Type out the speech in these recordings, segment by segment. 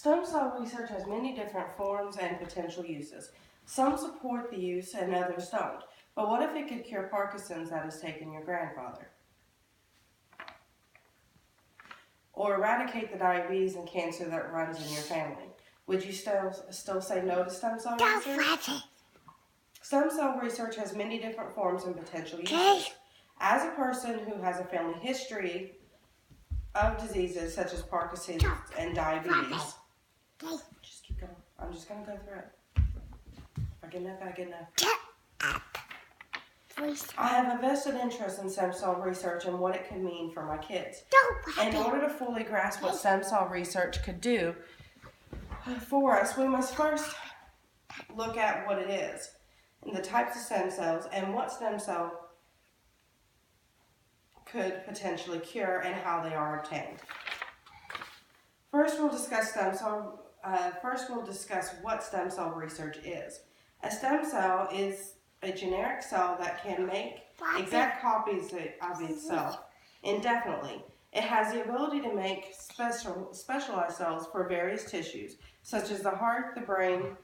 Stem cell research has many different forms and potential uses. Some support the use and others don't. But what if it could cure Parkinson's that has taken your grandfather? Or eradicate the diabetes and cancer that runs in your family? Would you still say no to stem cell research? Stem cell research has many different forms and potential uses. As a person who has a family history of diseases such as Parkinson's and diabetes, just keep going. I'm just going to go through it. If I get enough, I get enough. I have a vested interest in stem cell research and what it could mean for my kids. In order to fully grasp what stem cell research could do for us, we must first look at what it is, and the types of stem cells, and what stem cell could potentially cure and how they are obtained. First, we'll discuss what stem cell research is. A stem cell is a generic cell that can make exact copies of itself indefinitely. It has the ability to make specialized cells for various tissues, such as the heart, the brain,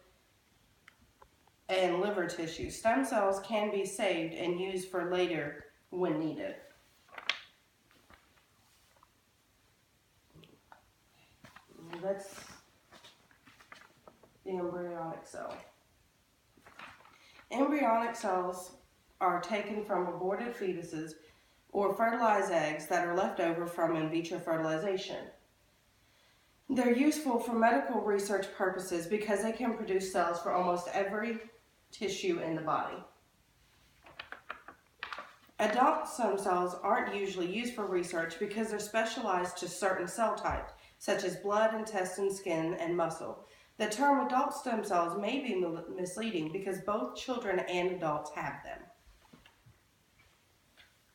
and liver tissue. Stem cells can be saved and used for later when needed. That's the embryonic cell. Embryonic cells are taken from aborted fetuses or fertilized eggs that are left over from in vitro fertilization. They're useful for medical research purposes because they can produce cells for almost every tissue in the body. Adult stem cells aren't usually used for research because they're specialized to certain cell types, such as blood, intestine, skin, and muscle. The term adult stem cells may be misleading because both children and adults have them.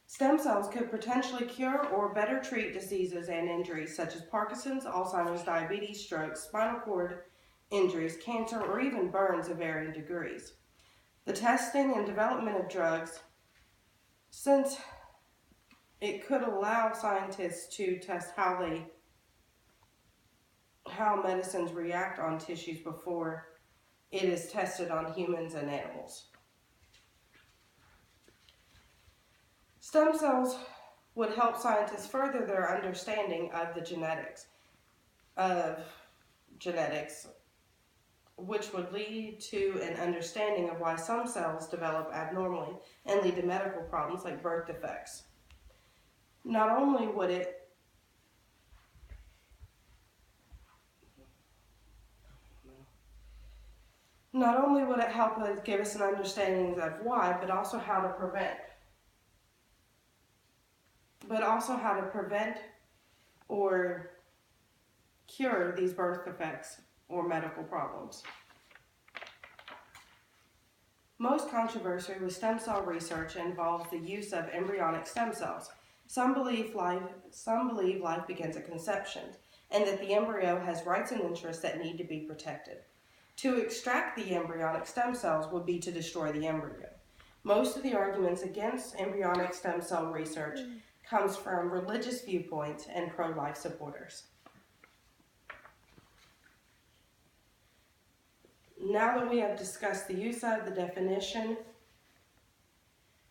Stem cells could potentially cure or better treat diseases and injuries such as Parkinson's, Alzheimer's, diabetes, stroke, spinal cord injuries, cancer, or even burns of varying degrees. The testing and development of drugs, since it could allow scientists to test how medicines react on tissues before it is tested on humans and animals. Stem cells would help scientists further their understanding of the genetics, which would lead to an understanding of why some cells develop abnormally and lead to medical problems like birth defects. Not only would it help us give us an understanding of why, but also how to prevent or cure these birth defects or medical problems. Most controversy with stem cell research involves the use of embryonic stem cells. Some believe life begins at conception, and that the embryo has rights and interests that need to be protected. To extract the embryonic stem cells would be to destroy the embryo. Most of the arguments against embryonic stem cell research comes from religious viewpoints and pro-life supporters. Now that we have discussed the use of, the definition,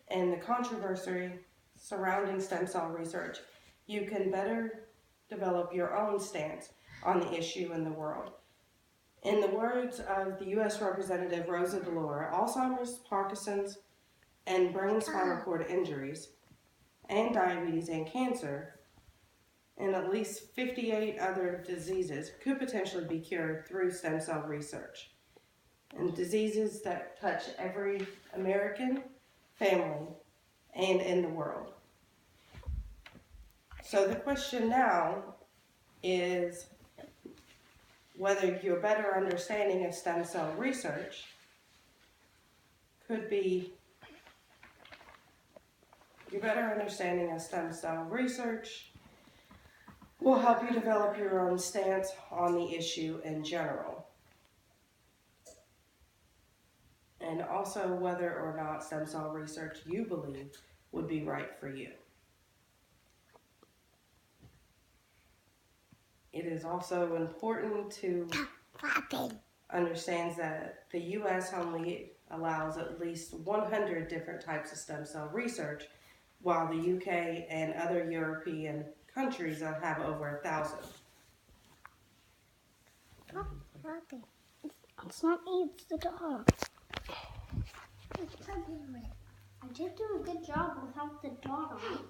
and the controversy surrounding stem cell research, you can better develop your own stance on the issue in the world. In the words of the U.S. Representative Rosa DeLauro, Alzheimer's, Parkinson's, and brain spinal cord injuries, and diabetes and cancer, and at least 58 other diseases could potentially be cured through stem cell research. And diseases that touch every American family and in the world. So the question now is whether your better understanding of stem cell research will help you develop your own stance on the issue in general. And also whether or not stem cell research you believe would be right for you. It is also important to understand that the U.S. only allows at least 100 different types of stem cell research, while the UK and other European countries have over 1,000. It's not me, it's the dog. I did do a good job without the dog on it.